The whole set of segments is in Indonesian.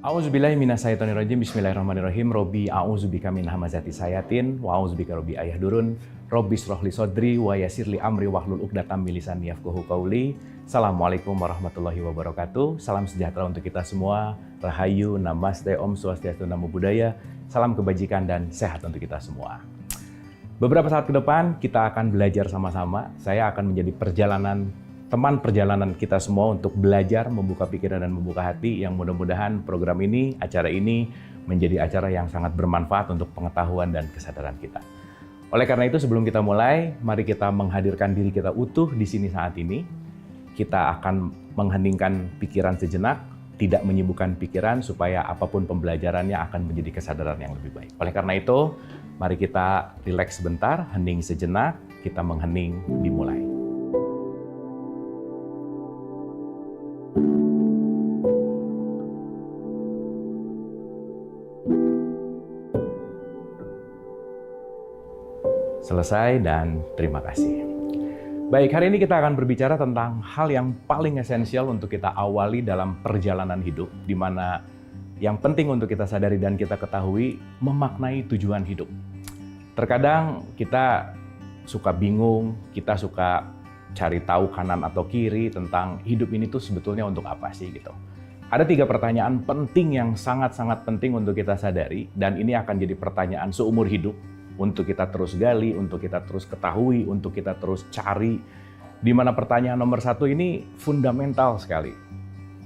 A'udzubillahi minasyaitonirrajim. Bismillahirrahmanirrahim. Robbi a'udzubika min hamazati sayatin wa a'udzubika robbi ayahdurun. Robbi shrahli sodri wa yassirli amri wahlul 'uqdatam min lisani yafqahu qauli. Assalamualaikum warahmatullahi wabarakatuh. Salam sejahtera untuk kita semua. Rahayu, namaste, om swastiastu, namo buddhaya. Salam kebajikan dan sehat untuk kita semua. Beberapa saat ke depan kita akan belajar sama-sama. Saya akan menjadi teman perjalanan kita semua untuk belajar, membuka pikiran dan membuka hati, yang mudah-mudahan program ini, acara ini menjadi acara yang sangat bermanfaat untuk pengetahuan dan kesadaran kita. Oleh karena itu, sebelum kita mulai, mari kita menghadirkan diri kita utuh di sini saat ini. Kita akan mengheningkan pikiran sejenak, tidak menyibukkan pikiran supaya apapun pembelajarannya akan menjadi kesadaran yang lebih baik. Oleh karena itu, mari kita rileks sebentar, hening sejenak, kita menghening, dimulai. Selesai dan terima kasih. Baik, hari ini kita akan berbicara tentang hal yang paling esensial untuk kita awali dalam perjalanan hidup, di mana yang penting untuk kita sadari dan kita ketahui, memaknai tujuan hidup. Terkadang kita suka bingung, kita suka cari tahu kanan atau kiri tentang hidup ini tuh sebetulnya untuk apa sih gitu. Ada 3 pertanyaan penting yang sangat-sangat penting untuk kita sadari, dan ini akan jadi pertanyaan seumur hidup. Untuk kita terus gali, untuk kita terus ketahui, untuk kita terus cari. Di mana pertanyaan nomor 1 ini fundamental sekali.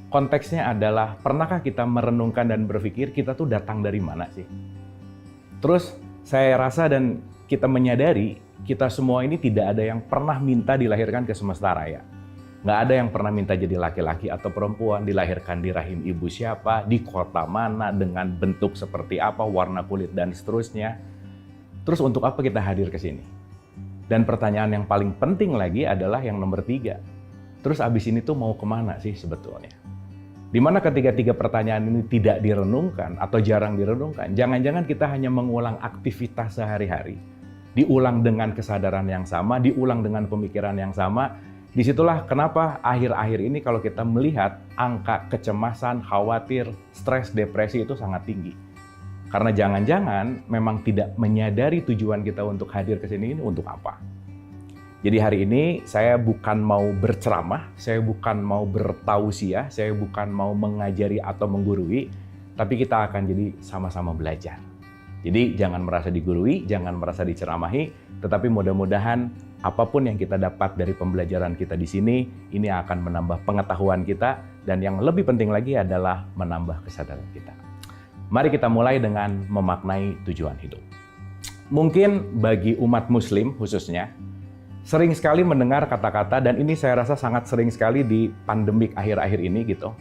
Konteksnya adalah, pernahkah kita merenungkan dan berpikir kita tuh datang dari mana sih? Terus saya rasa dan kita menyadari, kita semua ini tidak ada yang pernah minta dilahirkan ke semesta raya. Nggak ada yang pernah minta jadi laki-laki atau perempuan, dilahirkan di rahim ibu siapa, di kota mana, dengan bentuk seperti apa, warna kulit, dan seterusnya. Terus untuk apa kita hadir ke sini? Dan pertanyaan yang paling penting lagi adalah yang nomor 3. Terus abis ini tuh mau kemana sih sebetulnya? Dimana ketika 3 pertanyaan ini tidak direnungkan atau jarang direnungkan, jangan-jangan kita hanya mengulang aktivitas sehari-hari. Diulang dengan kesadaran yang sama, diulang dengan pemikiran yang sama. Disitulah kenapa akhir-akhir ini kalau kita melihat angka kecemasan, khawatir, stres, depresi itu sangat tinggi. Karena jangan-jangan memang tidak menyadari tujuan kita untuk hadir ke sini ini untuk apa. Jadi hari ini saya bukan mau berceramah, saya bukan mau bertausiah, saya bukan mau mengajari atau menggurui, tapi kita akan jadi sama-sama belajar. Jadi jangan merasa digurui, jangan merasa diceramahi, tetapi mudah-mudahan apapun yang kita dapat dari pembelajaran kita di sini, ini akan menambah pengetahuan kita, dan yang lebih penting lagi adalah menambah kesadaran kita. Mari kita mulai dengan memaknai tujuan hidup. Mungkin bagi umat muslim khususnya, sering sekali mendengar kata-kata, dan ini saya rasa sangat sering sekali di pandemik akhir-akhir ini gitu.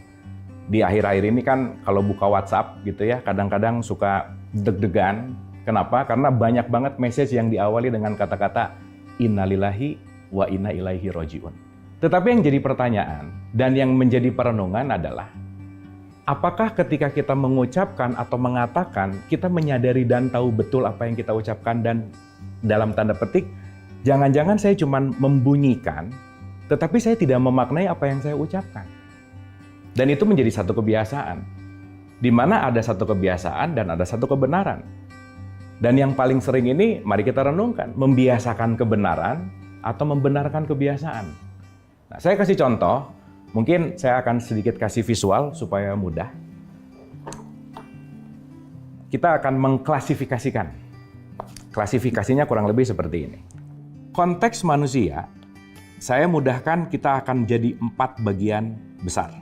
Di akhir-akhir ini kan kalau buka WhatsApp gitu ya, kadang-kadang suka deg-degan. Kenapa? Karena banyak banget message yang diawali dengan kata-kata innalillahi wa inna ilaihi roji'un. Tetapi yang jadi pertanyaan dan yang menjadi perenungan adalah, apakah ketika kita mengucapkan atau mengatakan, kita menyadari dan tahu betul apa yang kita ucapkan, dan dalam tanda petik, jangan-jangan saya cuma membunyikan, tetapi saya tidak memaknai apa yang saya ucapkan. Dan itu menjadi satu kebiasaan, di mana ada satu kebiasaan dan ada satu kebenaran. Dan yang paling sering ini, mari kita renungkan, membiasakan kebenaran atau membenarkan kebiasaan. Nah, saya kasih contoh. Mungkin saya akan sedikit kasih visual supaya mudah. Kita akan mengklasifikasikan. Klasifikasinya kurang lebih seperti ini. Konteks manusia, saya mudahkan kita akan jadi 4 bagian besar.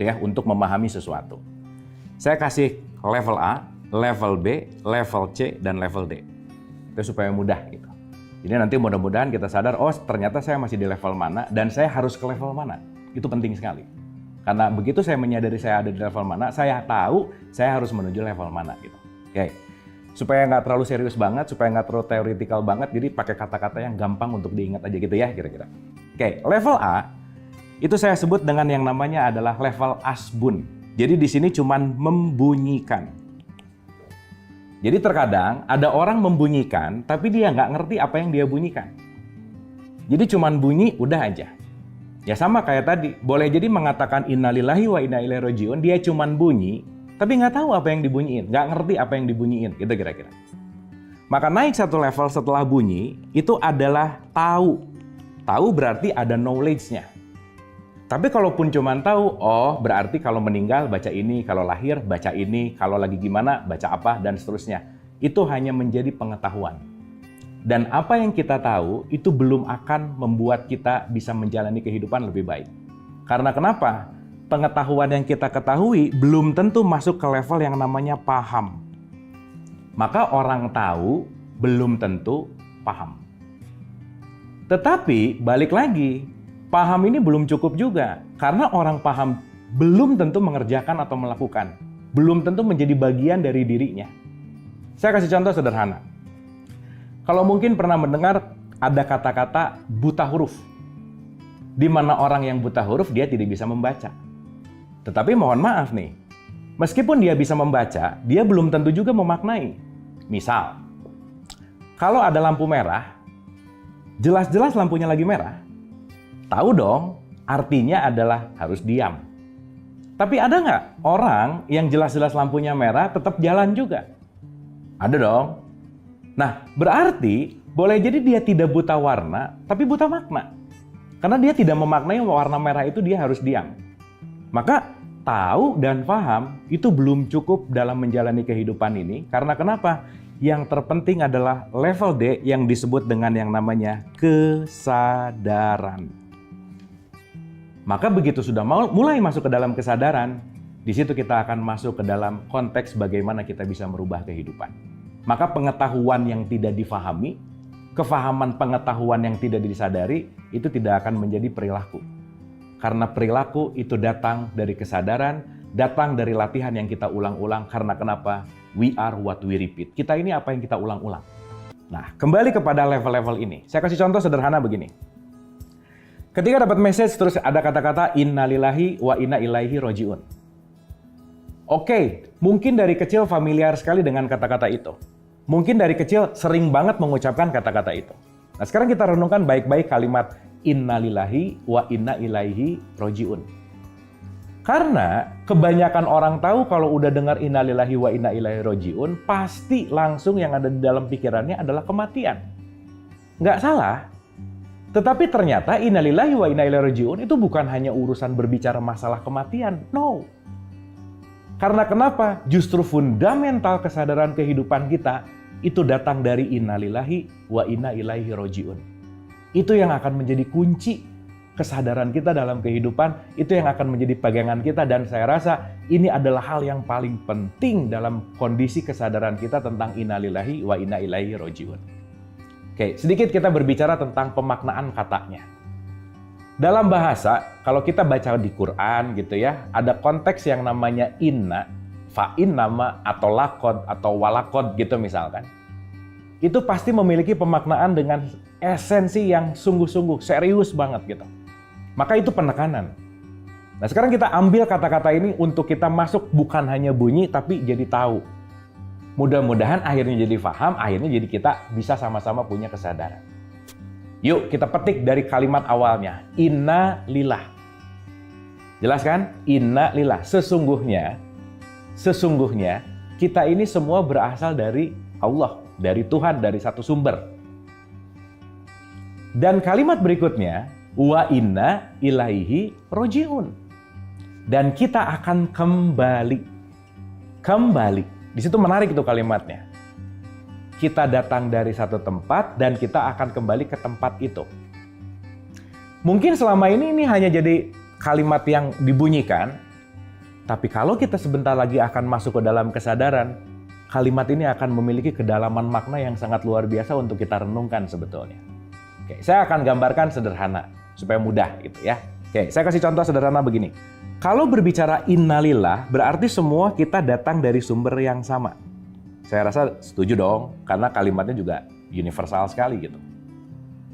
Ya, untuk memahami sesuatu. Saya kasih level A, level B, level C, dan level D. Itu supaya mudah gitu. Jadi nanti mudah-mudahan kita sadar, oh ternyata saya masih di level mana dan saya harus ke level mana. Itu penting sekali. Karena begitu saya menyadari saya ada di level mana, saya tahu saya harus menuju level mana gitu. Oke. Supaya nggak terlalu serius banget, supaya nggak terlalu teoritikal banget, jadi pakai kata-kata yang gampang untuk diingat aja gitu ya kira-kira. Oke, level A itu saya sebut dengan yang namanya adalah level asbun. Jadi di sini cuman membunyikan. Jadi terkadang ada orang membunyikan, tapi dia nggak ngerti apa yang dia bunyikan. Jadi cuman bunyi, udah aja. Ya sama kayak tadi, boleh jadi mengatakan innalillahi wa inna ilaihi rajiun, dia cuman bunyi, tapi nggak tahu apa yang dibunyiin, nggak ngerti apa yang dibunyiin, gitu kira-kira. Maka naik satu level setelah bunyi, itu adalah tahu. Tahu berarti ada knowledge-nya. Tapi kalaupun cuman tahu, oh berarti kalau meninggal baca ini, kalau lahir baca ini, kalau lagi gimana baca apa, dan seterusnya. Itu hanya menjadi pengetahuan. Dan apa yang kita tahu itu belum akan membuat kita bisa menjalani kehidupan lebih baik. Karena kenapa? Pengetahuan yang kita ketahui belum tentu masuk ke level yang namanya paham. Maka orang tahu belum tentu paham. Tetapi balik lagi, paham ini belum cukup juga. Karena orang paham belum tentu mengerjakan atau melakukan. Belum tentu menjadi bagian dari dirinya. Saya kasih contoh sederhana. Kalau mungkin pernah mendengar ada kata-kata buta huruf. Di mana orang yang buta huruf dia tidak bisa membaca. Tetapi mohon maaf nih, meskipun dia bisa membaca, dia belum tentu juga memaknai. Misal, kalau ada lampu merah, jelas-jelas lampunya lagi merah. Tahu dong, artinya adalah harus diam. Tapi ada nggak orang yang jelas-jelas lampunya merah tetap jalan juga? Ada dong. Nah, berarti boleh jadi dia tidak buta warna, tapi buta makna. Karena dia tidak memaknai warna merah itu dia harus diam. Maka tahu dan paham itu belum cukup dalam menjalani kehidupan ini. Karena kenapa? Yang terpenting adalah level D yang disebut dengan yang namanya kesadaran. Maka begitu sudah mulai masuk ke dalam kesadaran, di situ kita akan masuk ke dalam konteks bagaimana kita bisa merubah kehidupan. Maka pengetahuan yang tidak difahami, kefahaman pengetahuan yang tidak disadari, itu tidak akan menjadi perilaku. Karena perilaku itu datang dari kesadaran, datang dari latihan yang kita ulang-ulang. Karena kenapa? We are what we repeat. Kita ini apa yang kita ulang-ulang. Nah, kembali kepada level-level ini. Saya kasih contoh sederhana begini. Ketika dapat message terus ada kata-kata innalillahi wa inna ilaihi rajiun. Oke, mungkin dari kecil familiar sekali dengan kata-kata itu. Mungkin dari kecil sering banget mengucapkan kata-kata itu. Nah, sekarang kita renungkan baik-baik kalimat innalillahi wa inna ilaihi rajiun. Karena kebanyakan orang tahu kalau udah dengar innalillahi wa inna ilaihi rajiun, pasti langsung yang ada di dalam pikirannya adalah kematian. Nggak salah. Tetapi ternyata innalillahi wa inna ilaihi rajiun itu bukan hanya urusan berbicara masalah kematian. No. Karena kenapa? Justru fundamental kesadaran kehidupan kita itu datang dari innalillahi wa inna ilaihi rajiun. Itu yang akan menjadi kunci kesadaran kita dalam kehidupan, itu yang akan menjadi pegangan kita, dan saya rasa ini adalah hal yang paling penting dalam kondisi kesadaran kita tentang innalillahi wa inna ilaihi rajiun. Oke, sedikit kita berbicara tentang pemaknaan katanya. Dalam bahasa, kalau kita baca di Quran gitu ya, ada konteks yang namanya inna, fa'in nama, atau lakod, atau walakod gitu misalkan. Itu pasti memiliki pemaknaan dengan esensi yang sungguh-sungguh, serius banget gitu. Maka itu penekanan. Nah sekarang kita ambil kata-kata ini untuk kita masuk bukan hanya bunyi, tapi jadi tahu. Mudah-mudahan akhirnya jadi paham, akhirnya jadi kita bisa sama-sama punya kesadaran. Yuk kita petik dari kalimat awalnya, inna lillah. Jelas kan? Inna lillah. Sesungguhnya kita ini semua berasal dari Allah, dari Tuhan, dari satu sumber. Dan kalimat berikutnya, wa inna ilaihi rajiun. Dan kita akan kembali. Kembali. Di situ menarik itu kalimatnya. Kita datang dari satu tempat dan kita akan kembali ke tempat itu. Mungkin selama ini hanya jadi kalimat yang dibunyikan, tapi kalau kita sebentar lagi akan masuk ke dalam kesadaran, kalimat ini akan memiliki kedalaman makna yang sangat luar biasa untuk kita renungkan sebetulnya. Oke, saya akan gambarkan sederhana supaya mudah gitu ya. Oke, saya kasih contoh sederhana begini. Kalau berbicara innalillah, berarti semua kita datang dari sumber yang sama. Saya rasa setuju dong, karena kalimatnya juga universal sekali gitu.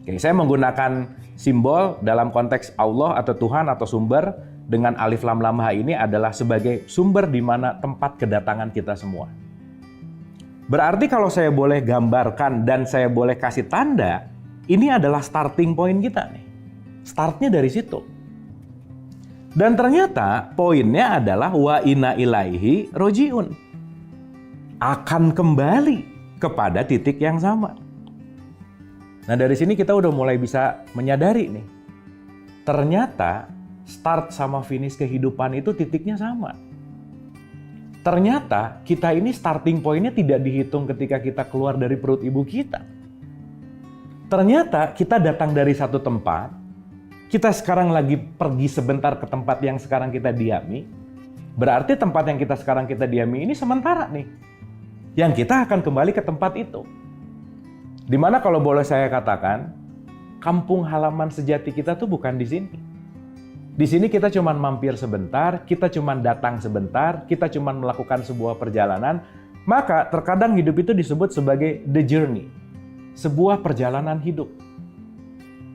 Oke, saya menggunakan simbol dalam konteks Allah atau Tuhan atau sumber dengan alif lam lam ha ini adalah sebagai sumber di mana tempat kedatangan kita semua. Berarti kalau saya boleh gambarkan dan saya boleh kasih tanda, ini adalah starting point kita nih. Startnya dari situ. Dan ternyata poinnya adalah wa inna ilaihi rojiun. Akan kembali kepada titik yang sama. Nah dari sini kita udah mulai bisa menyadari nih. Ternyata start sama finish kehidupan itu titiknya sama. Ternyata kita ini starting pointnya tidak dihitung ketika kita keluar dari perut ibu kita. Ternyata kita datang dari satu tempat, kita sekarang lagi pergi sebentar ke tempat yang sekarang kita diami, berarti tempat yang sekarang kita diami ini sementara nih. Yang kita akan kembali ke tempat itu. Dimana kalau boleh saya katakan, kampung halaman sejati kita tuh bukan di sini. Di sini kita cuma mampir sebentar, kita cuma datang sebentar, kita cuma melakukan sebuah perjalanan, maka terkadang hidup itu disebut sebagai the journey. Sebuah perjalanan hidup.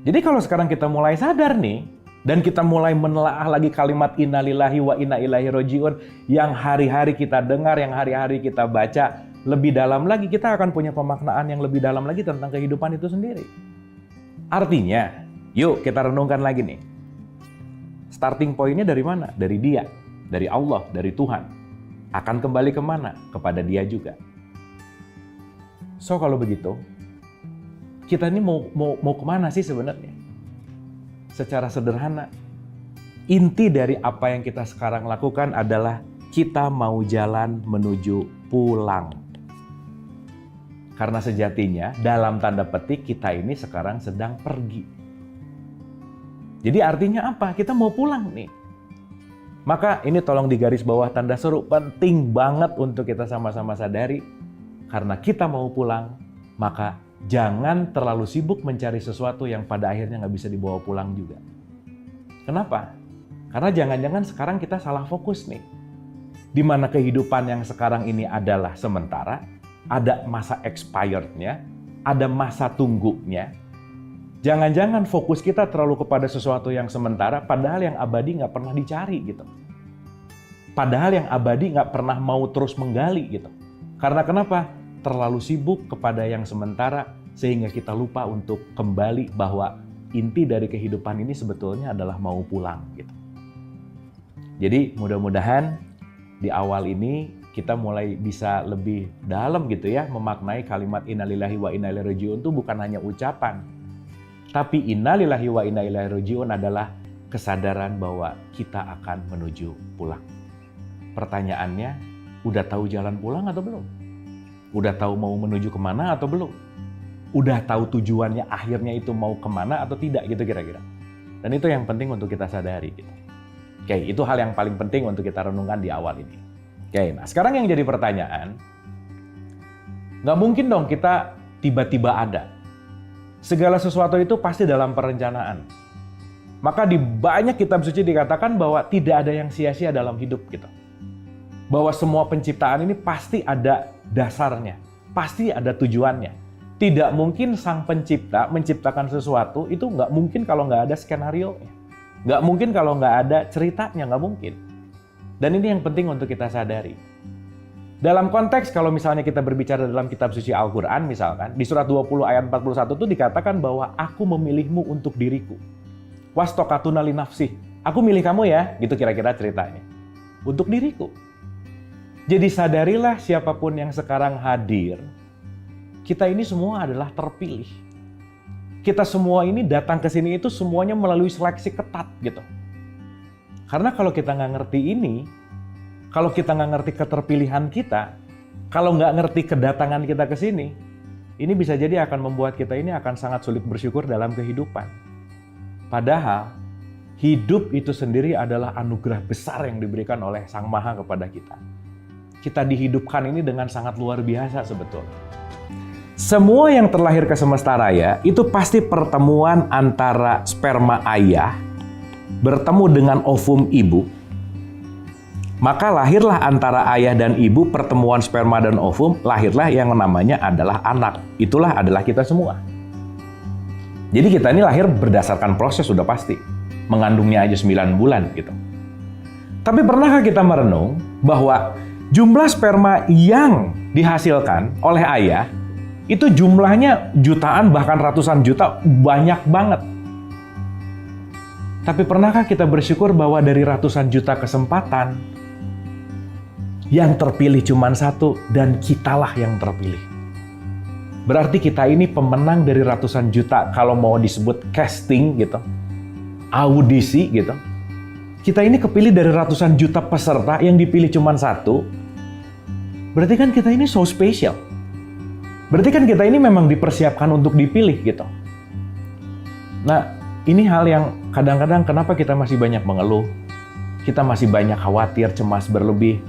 Jadi kalau sekarang kita mulai sadar nih, dan kita mulai menelaah lagi kalimat innalillahi wa inna ilaihi rojiun yang hari-hari kita dengar, yang hari-hari kita baca, lebih dalam lagi kita akan punya pemaknaan yang lebih dalam lagi tentang kehidupan itu sendiri. Artinya, yuk kita renungkan lagi nih. Starting point-nya dari mana? Dari Dia, dari Allah, dari Tuhan. Akan kembali kemana? Kepada Dia juga. So kalau begitu, kita ini mau kemana sih sebenarnya? Secara sederhana, inti dari apa yang kita sekarang lakukan adalah kita mau jalan menuju pulang. Karena sejatinya dalam tanda petik kita ini sekarang sedang pergi. Jadi artinya apa? Kita mau pulang nih. Maka ini tolong digaris bawah tanda seru, penting banget untuk kita sama-sama sadari. Karena kita mau pulang, maka jangan terlalu sibuk mencari sesuatu yang pada akhirnya nggak bisa dibawa pulang juga. Kenapa? Karena jangan-jangan sekarang kita salah fokus nih. Di mana kehidupan yang sekarang ini adalah sementara, ada masa expired-nya, ada masa tunggunya. Jangan-jangan fokus kita terlalu kepada sesuatu yang sementara, padahal yang abadi nggak pernah dicari gitu. Padahal yang abadi nggak pernah mau terus menggali gitu. Karena kenapa? Terlalu sibuk kepada yang sementara sehingga kita lupa untuk kembali bahwa inti dari kehidupan ini sebetulnya adalah mau pulang gitu. Jadi mudah-mudahan di awal ini kita mulai bisa lebih dalam gitu ya memaknai kalimat innalillahi wa inna ilaihi rajiun itu bukan hanya ucapan. Tapi innalillahi wa inna ilaihi rajiun adalah kesadaran bahwa kita akan menuju pulang. Pertanyaannya, udah tahu jalan pulang atau belum? Udah tahu mau menuju kemana atau belum? Udah tahu tujuannya akhirnya itu mau kemana atau tidak gitu kira-kira. Dan itu yang penting untuk kita sadari gitu. Oke, itu hal yang paling penting untuk kita renungkan di awal ini. Oke, nah sekarang yang jadi pertanyaan, nggak mungkin dong kita tiba-tiba ada. Segala sesuatu itu pasti dalam perencanaan. Maka di banyak kitab suci dikatakan bahwa tidak ada yang sia-sia dalam hidup gitu. Bahwa semua penciptaan ini pasti ada dasarnya, pasti ada tujuannya. Tidak mungkin sang pencipta menciptakan sesuatu itu nggak mungkin kalau nggak ada skenario-nya. Nggak mungkin kalau nggak ada ceritanya, nggak mungkin. Dan ini yang penting untuk kita sadari. Dalam konteks kalau misalnya kita berbicara dalam kitab suci Al-Quran misalkan, di surat 20 ayat 41 itu dikatakan bahwa aku memilihmu untuk diriku. Wastokatuna li nafsi. Aku milih kamu ya, gitu kira-kira ceritanya. Untuk diriku. Jadi sadarilah siapapun yang sekarang hadir, kita ini semua adalah terpilih. Kita semua ini datang ke sini itu semuanya melalui seleksi ketat gitu. Karena kalau kita nggak ngerti ini, kalau kita nggak ngerti keterpilihan kita, kalau nggak ngerti kedatangan kita ke sini, ini bisa jadi akan membuat kita ini akan sangat sulit bersyukur dalam kehidupan. Padahal, hidup itu sendiri adalah anugerah besar yang diberikan oleh Sang Maha kepada kita. Kita dihidupkan ini dengan sangat luar biasa sebetulnya. Semua yang terlahir ke semesta raya itu pasti pertemuan antara sperma ayah bertemu dengan ovum ibu. Maka lahirlah antara ayah dan ibu pertemuan sperma dan ovum, lahirlah yang namanya adalah anak. Itulah adalah kita semua. Jadi kita ini lahir berdasarkan proses sudah pasti. Mengandungnya aja 9 bulan gitu. Tapi pernahkah kita merenung bahwa jumlah sperma yang dihasilkan oleh ayah itu jumlahnya jutaan bahkan ratusan juta, banyak banget. Tapi pernahkah kita bersyukur bahwa dari ratusan juta kesempatan, yang terpilih cuma satu dan kitalah yang terpilih? Berarti kita ini pemenang dari ratusan juta, kalau mau disebut casting gitu, audisi gitu. Kita ini kepilih dari ratusan juta peserta yang dipilih cuma satu. Berarti kan kita ini so special. Berarti kan kita ini memang dipersiapkan untuk dipilih gitu. Nah, ini hal yang kadang-kadang kenapa kita masih banyak mengeluh, kita masih banyak khawatir, cemas berlebih.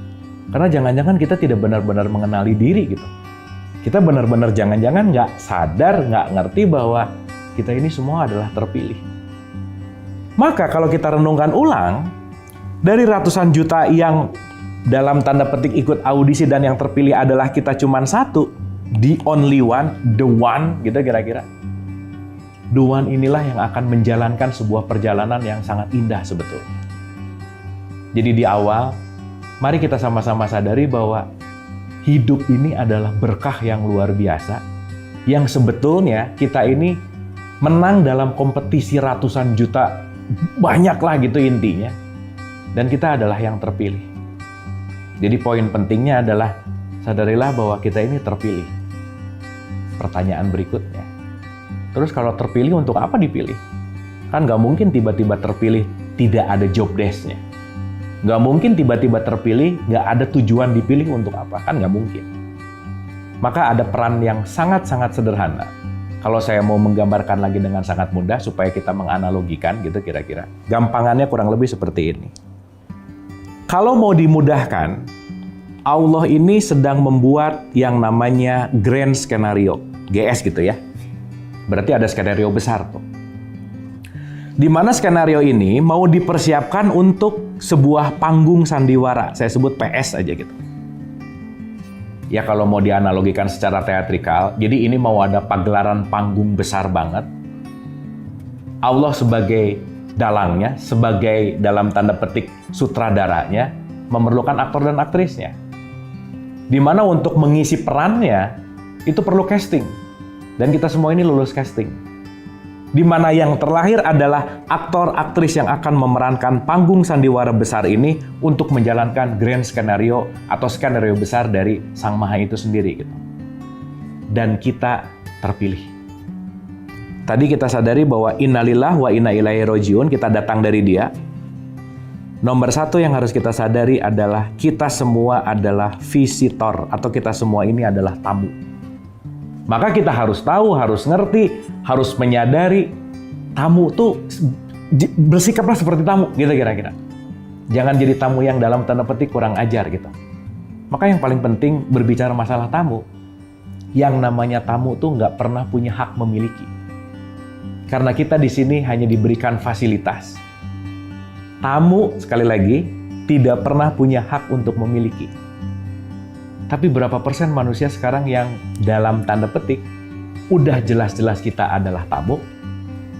Karena jangan-jangan kita tidak benar-benar mengenali diri gitu. Kita benar-benar jangan-jangan nggak sadar, nggak ngerti bahwa kita ini semua adalah terpilih. Maka kalau kita renungkan ulang, dari ratusan juta yang dalam tanda petik ikut audisi dan yang terpilih adalah kita cuma satu, the only one, the one gitu kira-kira. The one inilah yang akan menjalankan sebuah perjalanan yang sangat indah sebetulnya. Jadi di awal, mari kita sama-sama sadari bahwa hidup ini adalah berkah yang luar biasa, yang sebetulnya kita ini menang dalam kompetisi ratusan juta, banyaklah gitu intinya, dan kita adalah yang terpilih. Jadi poin pentingnya adalah sadarilah bahwa kita ini terpilih. Pertanyaan berikutnya, terus kalau terpilih untuk apa dipilih? Kan nggak mungkin tiba-tiba terpilih tidak ada job desk-nya. Nggak mungkin tiba-tiba terpilih nggak ada tujuan dipilih untuk apa. Kan nggak mungkin. Maka ada peran yang sangat-sangat sederhana. Kalau saya mau menggambarkan lagi dengan sangat mudah supaya kita menganalogikan gitu kira-kira. Gampangannya kurang lebih seperti ini. Kalau mau dimudahkan, Allah ini sedang membuat yang namanya grand skenario. GS gitu ya. Berarti ada skenario besar tuh. Di mana skenario ini mau dipersiapkan untuk sebuah panggung sandiwara. Saya sebut PS aja gitu. Ya kalau mau dianalogikan secara teatrikal, jadi ini mau ada pagelaran panggung besar banget. Allah sebagai dalangnya, sebagai dalam tanda petik sutradaranya, memerlukan aktor dan aktrisnya. Di mana untuk mengisi perannya, itu perlu casting. Dan kita semua ini lulus casting. Di mana yang terlahir adalah aktor aktris yang akan memerankan panggung sandiwara besar ini untuk menjalankan grand skenario atau skenario besar dari Sang Maha itu sendiri gitu. Dan kita terpilih. Tadi kita sadari bahwa innalillah wa inna ilaihi rajiun, kita datang dari Dia. Nomor satu yang harus kita sadari adalah kita semua adalah visitor atau kita semua ini adalah tamu. Maka kita harus tahu, harus ngerti, harus menyadari tamu tuh bersikaplah seperti tamu gitu kira-kira. Jangan jadi tamu yang dalam tanda petik kurang ajar gitu. Maka yang paling penting berbicara masalah tamu, yang namanya tamu tuh nggak pernah punya hak memiliki. Karena kita di sini hanya diberikan fasilitas. Tamu, sekali lagi, tidak pernah punya hak untuk memiliki. Tapi berapa persen manusia sekarang yang dalam tanda petik, udah jelas-jelas kita adalah tamu,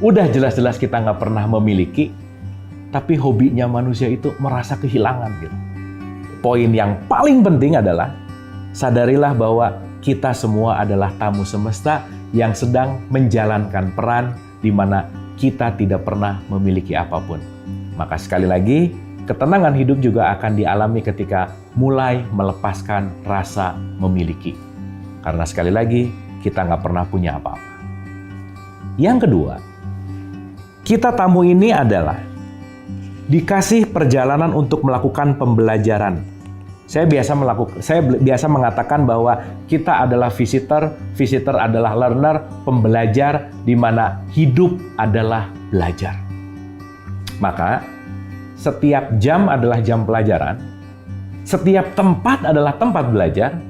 udah jelas-jelas kita nggak pernah memiliki, tapi hobinya manusia itu merasa kehilangan gitu. Poin yang paling penting adalah, sadarilah bahwa kita semua adalah tamu semesta yang sedang menjalankan peran di mana kita tidak pernah memiliki apapun. Maka sekali lagi, ketenangan hidup juga akan dialami ketika mulai melepaskan rasa memiliki. Karena sekali lagi, kita nggak pernah punya apa-apa. Yang kedua, kita tamu ini adalah dikasih perjalanan untuk melakukan pembelajaran. Saya biasa mengatakan bahwa kita adalah visitor adalah learner, pembelajar, di mana hidup adalah belajar. Maka, setiap jam adalah jam pelajaran, setiap tempat adalah tempat belajar,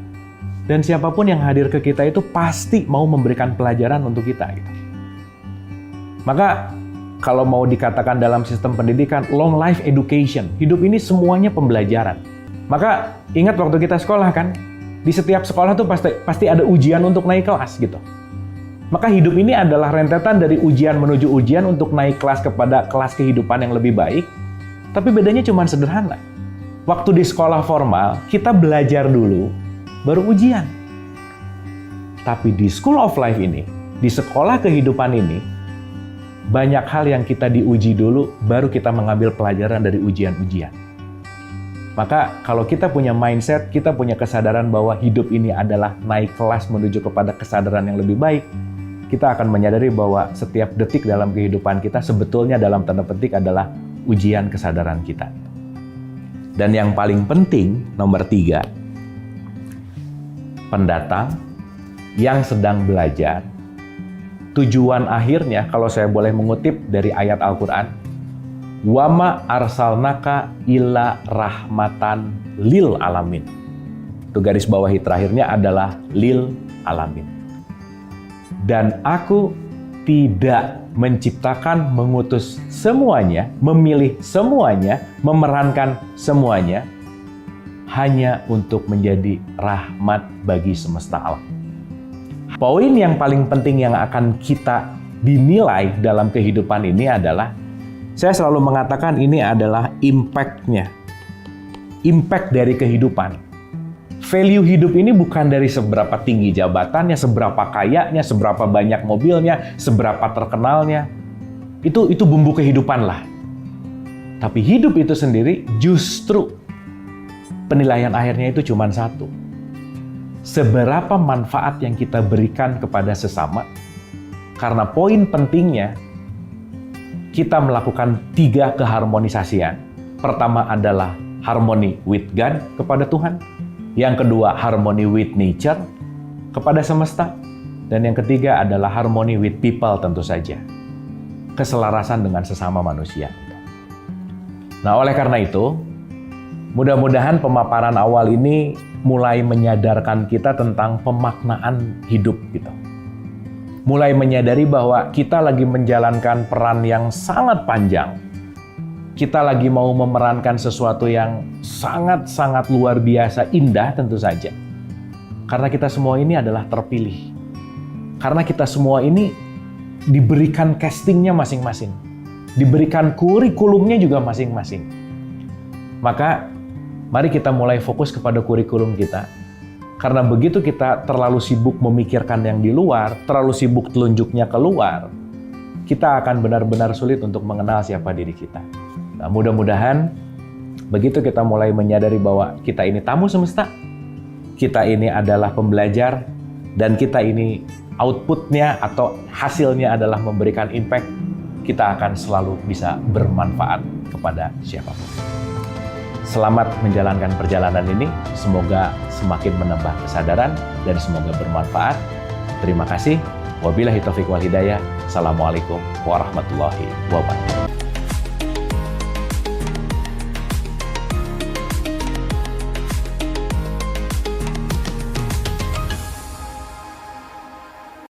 dan siapapun yang hadir ke kita itu pasti mau memberikan pelajaran untuk kita. Gitu. Maka kalau mau dikatakan dalam sistem pendidikan, long life education, hidup ini semuanya pembelajaran. Maka ingat waktu kita sekolah kan, di setiap sekolah tuh pasti ada ujian untuk naik kelas gitu. Maka hidup ini adalah rentetan dari ujian menuju ujian untuk naik kelas kepada kelas kehidupan yang lebih baik. Tapi bedanya cuma sederhana. Waktu di sekolah formal, kita belajar dulu, baru ujian. Tapi di School of Life ini, di sekolah kehidupan ini, banyak hal yang kita diuji dulu, baru kita mengambil pelajaran dari ujian-ujian. Maka kalau kita punya mindset, kita punya kesadaran bahwa hidup ini adalah naik kelas menuju kepada kesadaran yang lebih baik, kita akan menyadari bahwa setiap detik dalam kehidupan kita sebetulnya dalam tanda petik adalah ujian kesadaran kita. Dan yang paling penting, nomor 3, pendatang yang sedang belajar, tujuan akhirnya, kalau saya boleh mengutip dari ayat Al-Quran, "Wama arsalnaka illa rahmatan lil alamin." Itu garis bawahi terakhirnya adalah lil alamin. Dan aku tidak menciptakan, mengutus semuanya, memilih semuanya, memerankan semuanya, hanya untuk menjadi rahmat bagi semesta alam. Poin yang paling penting yang akan kita dinilai dalam kehidupan ini adalah, saya selalu mengatakan ini adalah impact-nya. Impact dari kehidupan. Value hidup ini bukan dari seberapa tinggi jabatannya, seberapa kayanya, seberapa banyak mobilnya, seberapa terkenalnya. Itu bumbu kehidupan lah. Tapi hidup itu sendiri justru penilaian akhirnya itu cuma satu. Seberapa manfaat yang kita berikan kepada sesama. Karena poin pentingnya, kita melakukan 3 keharmonisasian. Pertama adalah harmony with God, kepada Tuhan. Yang kedua, harmony with nature, kepada semesta. Dan yang ketiga adalah harmony with people, tentu saja. Keselarasan dengan sesama manusia. Nah, oleh karena itu, mudah-mudahan pemaparan awal ini mulai menyadarkan kita tentang pemaknaan hidup gitu. Mulai menyadari bahwa kita lagi menjalankan peran yang sangat panjang. Kita lagi mau memerankan sesuatu yang sangat-sangat luar biasa, indah tentu saja. Karena kita semua ini adalah terpilih. Karena kita semua ini diberikan castingnya masing-masing. Diberikan kurikulumnya juga masing-masing. Maka, mari kita mulai fokus kepada kurikulum kita. Karena begitu kita terlalu sibuk memikirkan yang di luar, terlalu sibuk telunjuknya keluar, kita akan benar-benar sulit untuk mengenal siapa diri kita. Nah, mudah-mudahan begitu kita mulai menyadari bahwa kita ini tamu semesta, kita ini adalah pembelajar, dan kita ini outputnya atau hasilnya adalah memberikan impact, kita akan selalu bisa bermanfaat kepada siapapun. Selamat menjalankan perjalanan ini, semoga semakin menambah kesadaran dan semoga bermanfaat. Terima kasih. Wabillahi taufiq wal hidayah. Assalamualaikum warahmatullahi wabarakatuh.